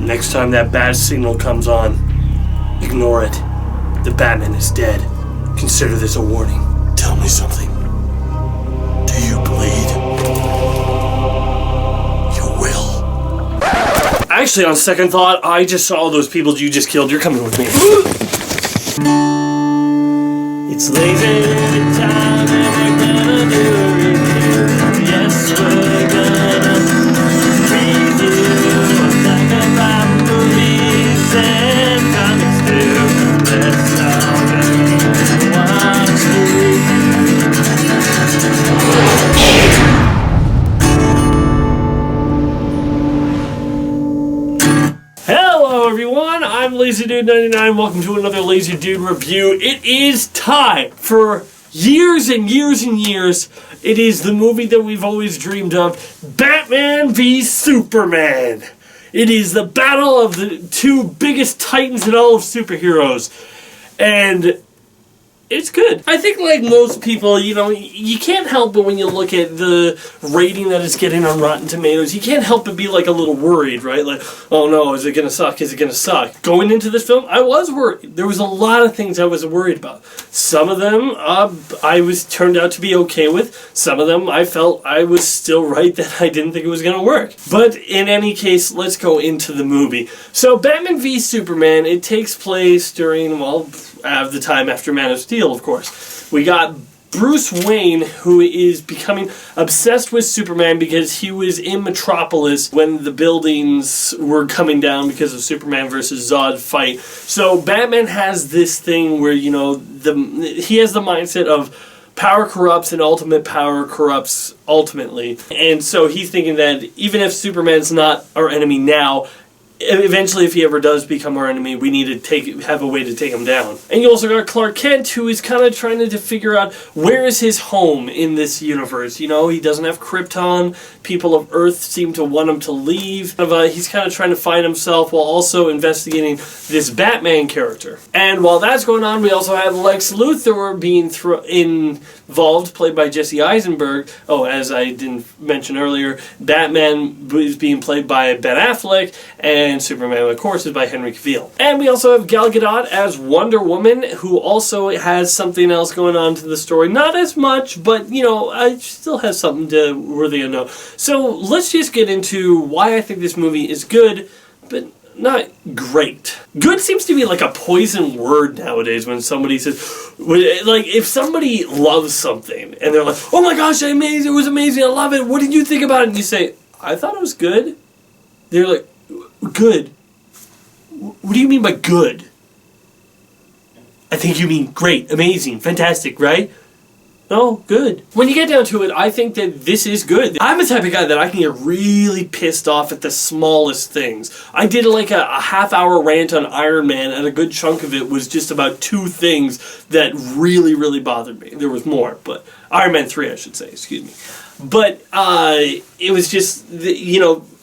Next time that bad signal comes on, ignore it. The Batman is dead. Consider this a warning. Tell me something. Do you bleed? You will. Actually, on second thought, I just saw those people you just killed. You're coming with me. It's lazy time and we're gonna do a review. Yes, we're gonna review like about movies and comics too. Let's all watch Hello everyone, I'm LazyDude99. Welcome to another Lazy Dude review. It is time for years and years and years. It is the movie that we've always dreamed of, Batman v Superman. It is the battle of the two biggest titans in all of superheroes. And it's good. I think like most people, you can't help but when you look at the rating that it's getting on Rotten Tomatoes, you can't help but be like a little worried, right? Like, oh no, is it going to suck? Is it going to suck? Going into this film, I was worried. There was a lot of things I was worried about. Some of them I was turned out to be okay with. Some of them I felt I was still right that I didn't think it was going to work. But in any case, let's go into the movie. So Batman v Superman, it takes place during, the time after Man of Steel, of course. We got Bruce Wayne, who is becoming obsessed with Superman because he was in Metropolis when the buildings were coming down because of Superman versus Zod fight. So Batman has this thing where, he has the mindset of power corrupts and ultimate power corrupts ultimately. And so he's thinking that even if Superman's not our enemy now, eventually, if he ever does become our enemy, we need to have a way to take him down. And you also got Clark Kent, who is kind of trying to figure out where is his home in this universe. He doesn't have Krypton. People of Earth seem to want him to leave. He's kind of trying to find himself while also investigating this Batman character. And while that's going on, we also have Lex Luthor being involved, played by Jesse Eisenberg. Oh, as I didn't mention earlier, Batman is being played by Ben Affleck, and Superman, of course, is by Henry Cavill. And we also have Gal Gadot as Wonder Woman, who also has something else going on to the story. Not as much, but, I still has something worthy of note. So let's just get into why I think this movie is good, but not great. Good seems to be like a poison word nowadays when somebody says, like, if somebody loves something, and they're like, oh my gosh, it was amazing, I love it, what did you think about it? And you say, I thought it was good. They're like, good? What do you mean by good? I think you mean great, amazing, fantastic, right? No, good. When you get down to it, I think that this is good. I'm the type of guy that I can get really pissed off at the smallest things. I did like a half-hour rant on Iron Man, and a good chunk of it was just about two things that really, really bothered me. There was more, but Iron Man 3, I should say, excuse me. But it was just,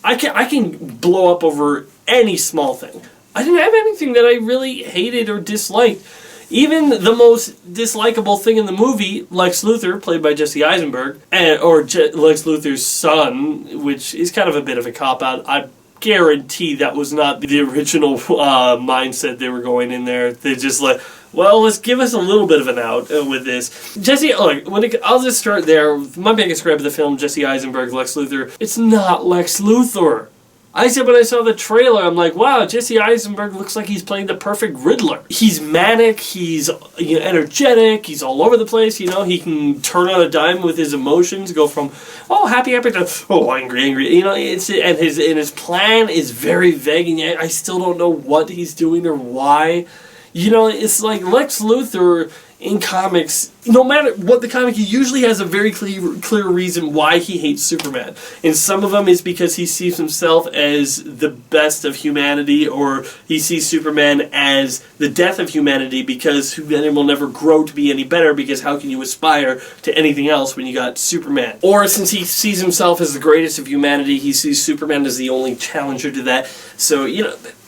I can blow up over any small thing. I didn't have anything that I really hated or disliked. Even the most dislikable thing in the movie, Lex Luthor, played by Jesse Eisenberg, Lex Luthor's son, which is kind of a bit of a cop-out. I guarantee that was not the original mindset they were going in there. They just like, well, let's give us a little bit of an out with this. Jesse, I'll just start there. My biggest gripe of the film, Jesse Eisenberg, Lex Luthor, it's not Lex Luthor. I said when I saw the trailer, I'm like, wow, Jesse Eisenberg looks like he's playing the perfect Riddler. He's manic, he's energetic, he's all over the place, he can turn on a dime with his emotions, go from, happy to, angry, and his plan is very vague, and yet I still don't know what he's doing or why. It's like Lex Luthor in comics, no matter what the comic, he usually has a very clear reason why he hates Superman. And some of them is because he sees himself as the best of humanity, or he sees Superman as the death of humanity because humanity will never grow to be any better, because how can you aspire to anything else when you got Superman? Or since he sees himself as the greatest of humanity, he sees Superman as the only challenger to that. So,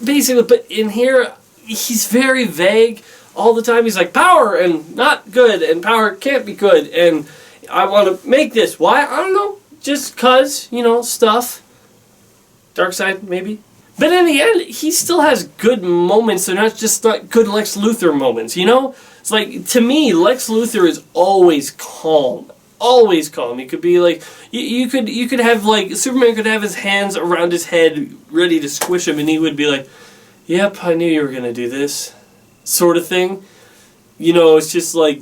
basically, but in here, he's very vague. All the time he's like, power and not good, and power can't be good, and I want to make this. Why? I don't know. Just 'cause, stuff. Dark side, maybe. But in the end, he still has good moments. They're not just good Lex Luthor moments, you know? It's like, to me, Lex Luthor is always calm. Always calm. He could be like, you could have like, Superman could have his hands around his head ready to squish him and he would be like, yep, I knew you were going to do this. Sort of thing. You know, it's just like,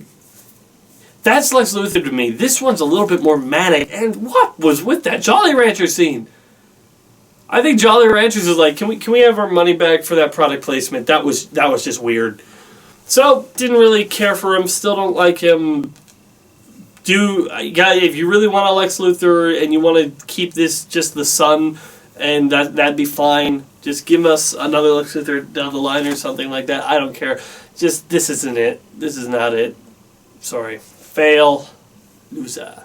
that's Lex Luthor to me. This one's a little bit more manic. And what was with that Jolly Rancher scene? I think Jolly Ranchers is like, can we have our money back for that product placement? That was just weird. So, didn't really care for him. Still don't like him. If you really want a Lex Luthor and you want to keep this just the Sun, and that'd be fine. Just give us another Lex Luthor down the line or something like that. I don't care. Just, this isn't it. This is not it. Sorry. Fail. Loser.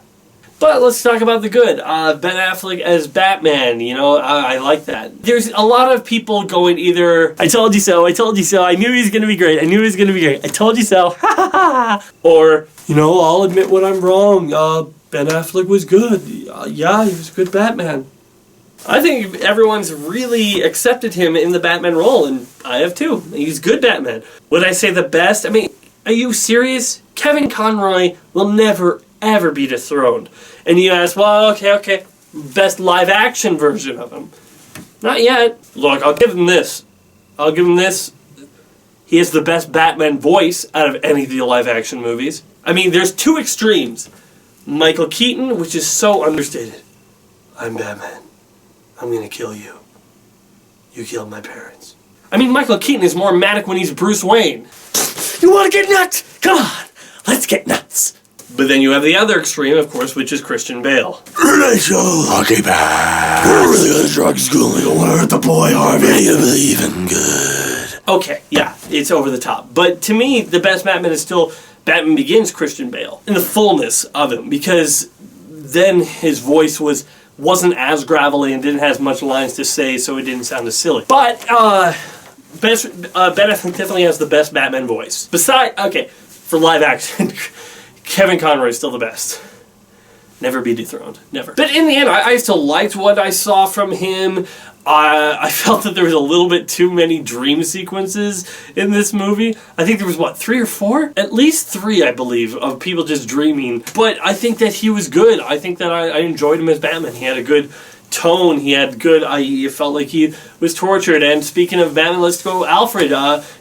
But let's talk about the good. Ben Affleck as Batman, you know, I like that. There's a lot of people going either, I told you so, I told you so, I knew he was going to be great, I knew he was going to be great, I told you so, ha ha ha. Or, you know, I'll admit when I'm wrong, Ben Affleck was good. Yeah, he was a good Batman. I think everyone's really accepted him in the Batman role, and I have too. He's good Batman. Would I say the best? I mean, are you serious? Kevin Conroy will never, ever be dethroned. And you ask, well, okay, best live action version of him. Not yet. Look, I'll give him this. He has the best Batman voice out of any of the live action movies. I mean, there's two extremes. Michael Keaton, which is so understated. I'm Batman. I'm gonna kill you. You killed my parents. I mean, Michael Keaton is more manic when he's Bruce Wayne. You wanna get nuts? Come on, let's get nuts. But then you have the other extreme, of course, which is Christian Bale. Hockey pass. We're really good at drug schooling. Where's the boy, Harvey? You believe in good. Okay, yeah, it's over the top. But to me, the best Batman is still Batman Begins Christian Bale. In the fullness of him. Because then his voice wasn't as gravelly and didn't have as much lines to say, so it didn't sound as silly. But, Ben Affleck definitely has the best Batman voice. For live action, Kevin Conroy is still the best. Never be dethroned. Never. But in the end, I still liked what I saw from him. I felt that there was a little bit too many dream sequences in this movie. I think there was, 3 or 4? At least 3, I believe, of people just dreaming. But I think that he was good. I think that I enjoyed him as Batman. He had a good tone. He had good, you felt like he was tortured. And speaking of Batman, let's go Alfred.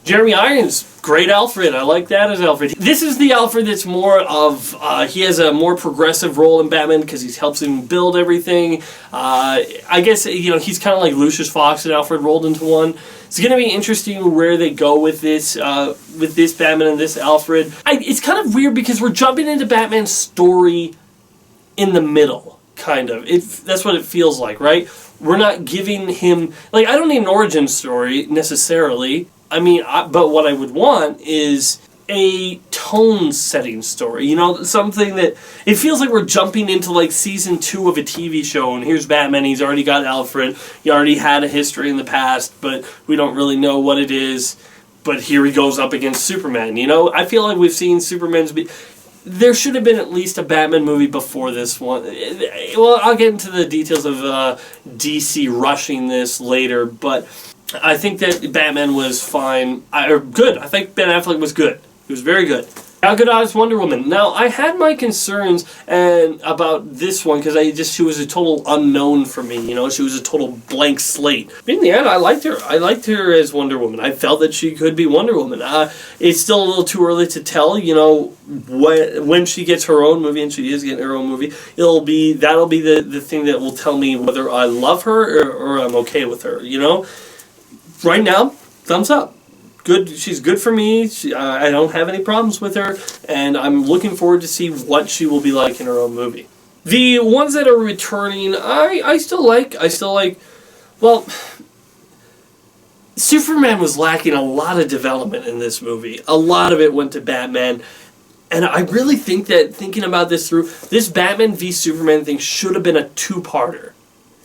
Jeremy Irons, great Alfred. I like that as Alfred. This is the Alfred that's more of, he has a more progressive role in Batman because he helps him build everything. I guess, he's kind of like Lucius Fox and Alfred rolled into one. It's going to be interesting where they go with this Batman and this Alfred. It's kind of weird because we're jumping into Batman's story in the middle. Kind of. That's what it feels like, right? We're not giving him... I don't need an origin story, necessarily. I mean, but what I would want is a tone-setting story. Something that... It feels like we're jumping into, Season 2 of a TV show, and here's Batman, he's already got Alfred, he already had a history in the past, but we don't really know what it is, but here he goes up against Superman, I feel like we've seen Superman's... There should have been at least a Batman movie before this one. Well, I'll get into the details of DC rushing this later, but I think that Batman was fine. Good. I think Ben Affleck was good. He was very good. Gal Gadot's Wonder Woman. Now, I had my concerns about this one because she was a total unknown for me. She was a total blank slate. But in the end, I liked her. I liked her as Wonder Woman. I felt that she could be Wonder Woman. It's still a little too early to tell. When she gets her own movie, and she is getting her own movie, that'll be the thing that will tell me whether I love her or I'm okay with her. Right now, thumbs up. Good. She's good for me. I don't have any problems with her, and I'm looking forward to see what she will be like in her own movie. The ones that are returning, I still like. Well, Superman was lacking a lot of development in this movie. A lot of it went to Batman, and I really think that thinking about this through, this Batman v Superman thing should have been a 2-parter.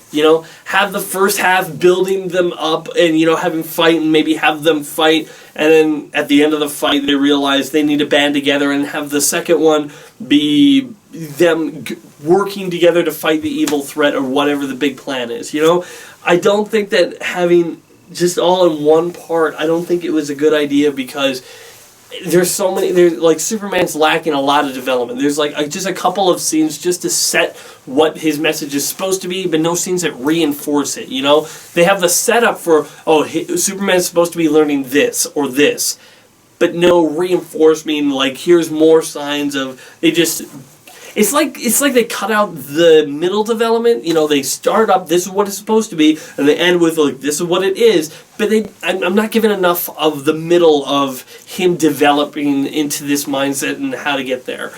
You know, have the first half building them up and, you know, having fight and maybe have them fight. And then at the end of the fight, they realize they need to band together and have the second one be them working together to fight the evil threat or whatever the big plan is, you know? I don't think that having just all in one part, I don't think it was a good idea because there's so many, like, Superman's lacking a lot of development. There's, like, just a couple of scenes just to set what his message is supposed to be, but no scenes that reinforce it, you know? They have the setup for, Superman's supposed to be learning this or this, but no reinforcement, like, here's more signs of, it's like they cut out the middle development. You know, they start up, this is what it's supposed to be, and they end with, like, this is what it is. But I'm not given enough of the middle of him developing into this mindset and how to get there.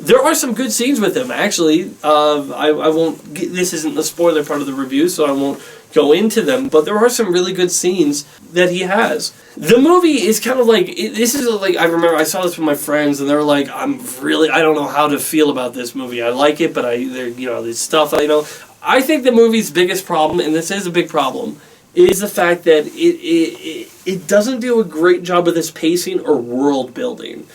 There are some good scenes with him, actually. I won't, this isn't the spoiler part of the review, so I won't go into them, but there are some really good scenes that he has. The movie is kind of like, I remember I saw this with my friends, and they were like, I don't know how to feel about this movie. I like it, but there's stuff I know. I think the movie's biggest problem, and this is a big problem, is the fact that it doesn't do a great job with its pacing or world building.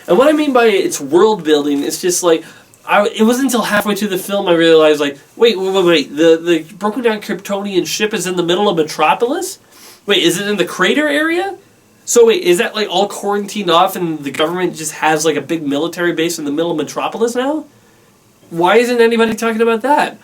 And what I mean by its world building, it's just like, it wasn't until halfway through the film I realized, like, wait, the broken down Kryptonian ship is in the middle of Metropolis? Wait, is it in the crater area? So wait, is that, like, all quarantined off and the government just has, like, a big military base in the middle of Metropolis now? Why isn't anybody talking about that?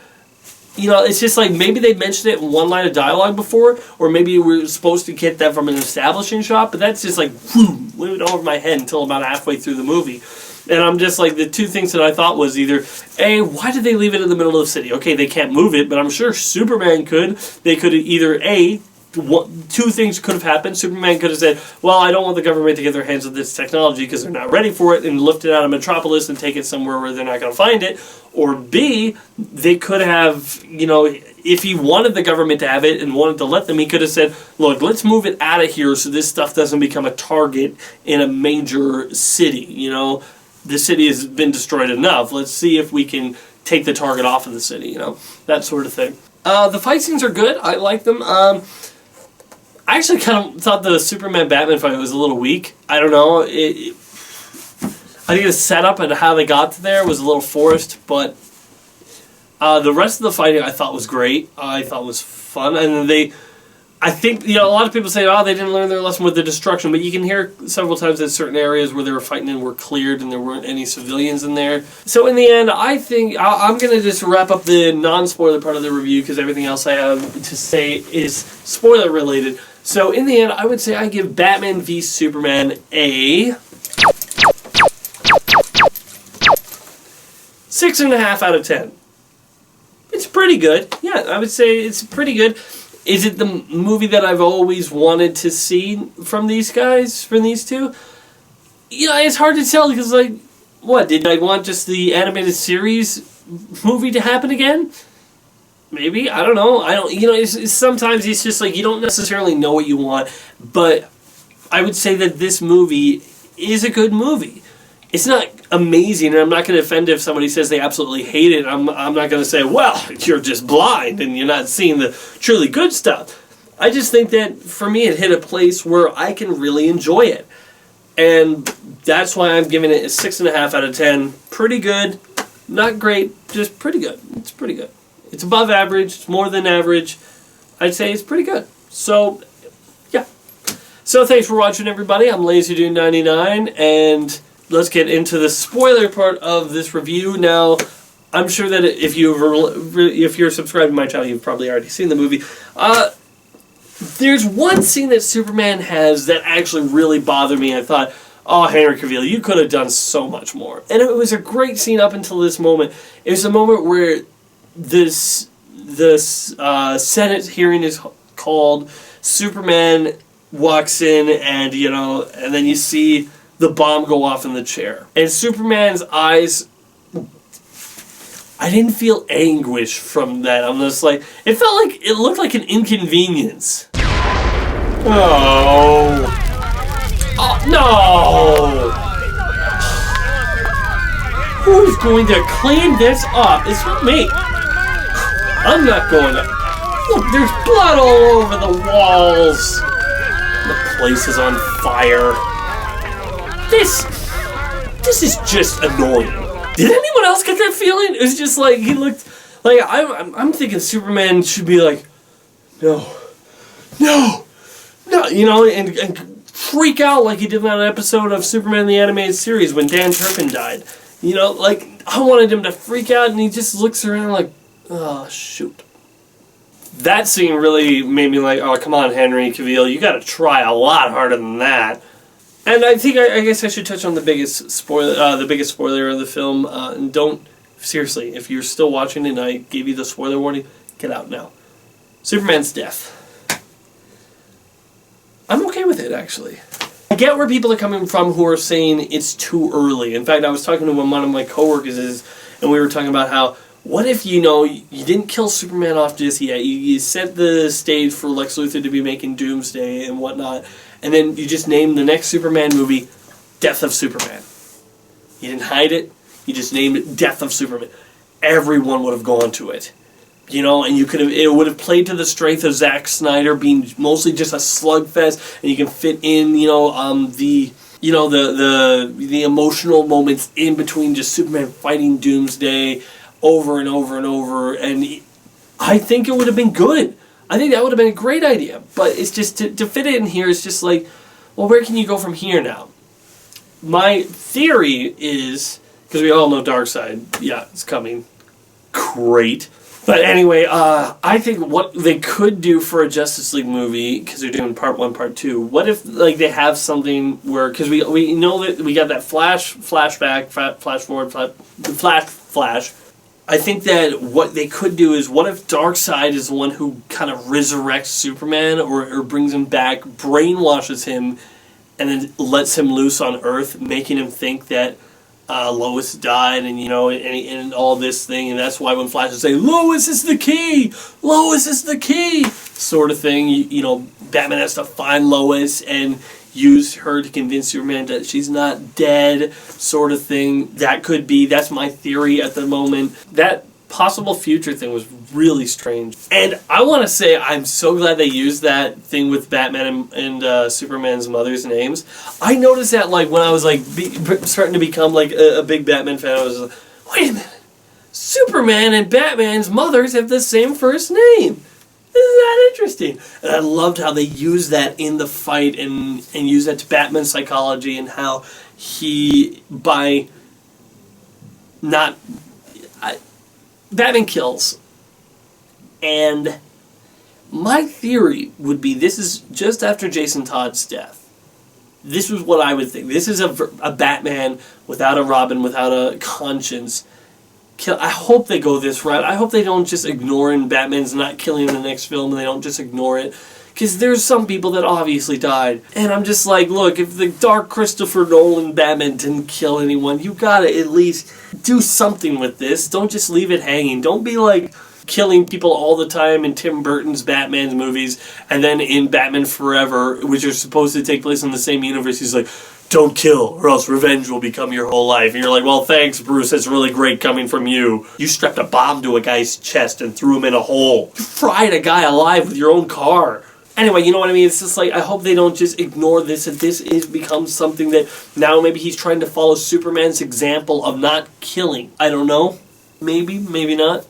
You know, it's just like maybe they mentioned it in one line of dialogue before, or maybe we're supposed to get that from an establishing shot, but that's just like, whoom, went over my head until about halfway through the movie. And I'm just like, the two things that I thought was either, A, why did they leave it in the middle of the city? Okay, they can't move it, but I'm sure Superman could. They could either, A, two things could have happened. Superman could have said, well, I don't want the government to get their hands on this technology because they're not ready for it, and lift it out of Metropolis and take it somewhere where they're not going to find it. Or B, they could have, you know, if he wanted the government to have it and wanted to let them, he could have said, look, let's move it out of here so this stuff doesn't become a target in a major city. You know, the city has been destroyed enough. Let's see if we can take the target off of the city, you know, that sort of thing. The fight scenes are good. I like them. I actually kind of thought the Superman-Batman fight was a little weak. I don't know. I think the setup and how they got to there was a little forced, but the rest of the fighting I thought was great. I thought was fun. And I think, you know, a lot of people say, they didn't learn their lesson with the destruction, but you can hear several times that certain areas where they were fighting in were cleared and there weren't any civilians in there. So in the end, I think I'm going to just wrap up the non-spoiler part of the review because everything else I have to say is spoiler-related. So in the end, I would say I give Batman v Superman a 6.5 out of 10. It's pretty good. Yeah, I would say it's pretty good. Is it the movie that I've always wanted to see from these guys, from these two? Yeah, it's hard to tell because, like, what, did I want just the animated series movie to happen again? Maybe, I don't know. Sometimes it's just like you don't necessarily know what you want, but I would say that this movie is a good movie. It's not amazing, and I'm not going to offend if somebody says they absolutely hate it. I'm not going to say, well, you're just blind and you're not seeing the truly good stuff. I just think that, for me, it hit a place where I can really enjoy it. And that's why I'm giving it a 6.5 out of 10. Pretty good. Not great, just pretty good. It's pretty good. It's above average. It's more than average. I'd say it's pretty good. So, yeah. So, thanks for watching, everybody. I'm LazyDude99, and let's get into the spoiler part of this review. Now, I'm sure that if you're subscribed to my channel, you've probably already seen the movie. There's one scene that Superman has that actually really bothered me. I thought, oh, Henry Cavill, you could have done so much more. And it was a great scene up until this moment. It was a moment where this Senate hearing is called. Superman walks in, and and then you see the bomb go off in the chair. And Superman's eyes, I didn't feel anguish from that. I'm just like, it felt like, it looked like an inconvenience. Oh. Oh, no! Who's going to clean this up? It's not me. I'm not going to... Look, there's blood all over the walls. The place is on fire. This is just annoying. Did anyone else get that feeling? It was just like, he looked... Like, I'm thinking Superman should be like, no, you know, and freak out like he did in that episode of Superman the Animated Series when Dan Turpin died. You know, like, I wanted him to freak out, and he just looks around like, oh, shoot. That scene really made me like, oh, come on, Henry Cavill, you gotta try a lot harder than that. And I think, I guess I should touch on the biggest spoiler of the film, and don't... Seriously, if you're still watching and I gave you the spoiler warning, get out now. Superman's death. I'm okay with it, actually. I get where people are coming from who are saying it's too early. In fact, I was talking to one of my coworkers, and we were talking about how, what if, you know, you didn't kill Superman off just yet, you set the stage for Lex Luthor to be making Doomsday and whatnot, and then you just named the next Superman movie Death of Superman. You didn't hide it. You just named it Death of Superman. Everyone would have gone to it. You know, and it would have played to the strength of Zack Snyder being mostly just a slugfest, and you can fit in, you know, the emotional moments in between just Superman fighting Doomsday over and over and over, and I think it would have been good. I think that would have been a great idea, but it's just, to fit it in here, it's just like, well, where can you go from here now? My theory is... Because we all know Darkseid. Yeah, it's coming. Great. But anyway, I think what they could do for a Justice League movie, because they're doing part 1, part 2, what if like they have something where, because we know that we got that flashback, flash forward, flash. I think that what they could do is, what if Darkseid is the one who kind of resurrects Superman or brings him back, brainwashes him, and then lets him loose on Earth, making him think that Lois died, and you know, and all this thing, and that's why when Flash is saying, Lois is the key, sort of thing, you know, Batman has to find Lois and use her to convince Superman that she's not dead, sort of thing. That's my theory at the moment. That possible future thing was really strange. And I want to say I'm so glad they used that thing with Batman and Superman's mother's names. I noticed that like when I was like starting to become like a big Batman fan, I was like, wait a minute, Superman and Batman's mothers have the same first name. Isn't that interesting? And I loved how they used that in the fight and used that to Batman's psychology and how he, by not... Batman kills. And my theory would be this is just after Jason Todd's death. This was what I would think. This is a Batman without a Robin, without a conscience. I hope they go this route. I hope they don't just ignore it and Batman's not killing in the next film and they don't just ignore it. Because there's some people that obviously died. And I'm just like, look, if the dark Christopher Nolan Batman didn't kill anyone, you gotta at least do something with this. Don't just leave it hanging. Don't be like killing people all the time in Tim Burton's Batman movies, and then in Batman Forever, which are supposed to take place in the same universe, he's like, don't kill, or else revenge will become your whole life. And you're like, well, thanks, Bruce, that's really great coming from you. You strapped a bomb to a guy's chest and threw him in a hole. You fried a guy alive with your own car. Anyway, you know what I mean? It's just like, I hope they don't just ignore this, that this becomes something that now maybe he's trying to follow Superman's example of not killing. I don't know. Maybe, maybe not.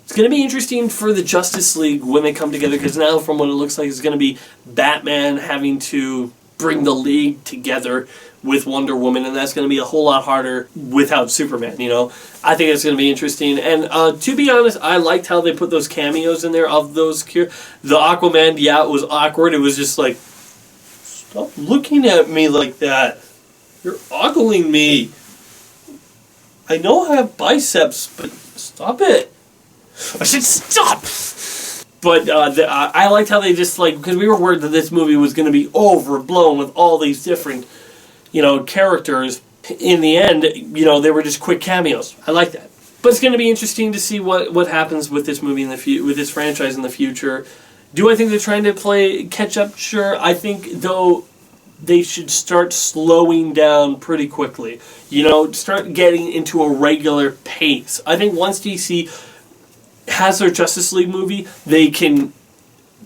It's going to be interesting for the Justice League when they come together, because now from what it looks like, it's going to be Batman having to bring the League together with Wonder Woman, and that's going to be a whole lot harder without Superman, you know? I think it's going to be interesting, and to be honest, I liked how they put those cameos in there of those... The Aquaman, yeah, it was awkward. It was just like, stop looking at me like that. You're ogling me. I know I have biceps, but stop it. I said stop! But I liked how they just, like, because we were worried that this movie was going to be overblown with all these different, you know, characters. In the end, you know, they were just quick cameos. I like that. But it's going to be interesting to see what happens with this movie with this franchise in the future. Do I think they're trying to play catch up? Sure. I think, though, they should start slowing down pretty quickly. You know, start getting into a regular pace. I think once DC has their Justice League movie, they can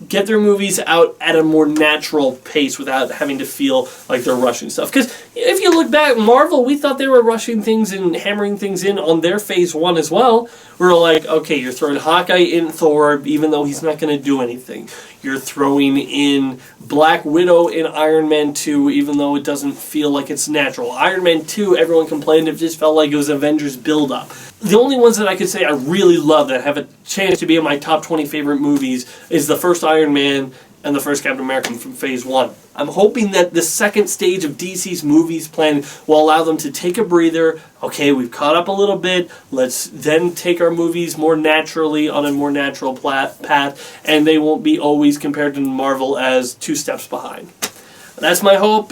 get their movies out at a more natural pace without having to feel like they're rushing stuff. Because if you look back, Marvel, we thought they were rushing things and hammering things in on their phase 1 as well. We were like, okay, you're throwing Hawkeye in Thor, even though he's not going to do anything. You're throwing in Black Widow in Iron Man 2, even though it doesn't feel like it's natural. Iron Man 2, everyone complained, it just felt like it was Avengers build-up. The only ones that I could say I really love that have a chance to be in my top 20 favorite movies is the first Iron Man and the first Captain America from Phase 1. I'm hoping that the second stage of DC's movies plan will allow them to take a breather. Okay, we've caught up a little bit. Let's then take our movies more naturally on a more natural path, and they won't be always compared to Marvel as 2 steps behind. That's my hope.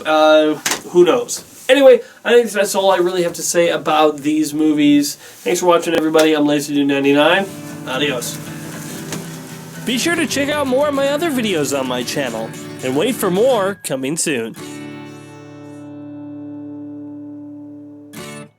Who knows? Anyway, I think that's all I really have to say about these movies. Thanks for watching, everybody. I'm LazyDude99. Adios. Be sure to check out more of my other videos on my channel, and wait for more coming soon.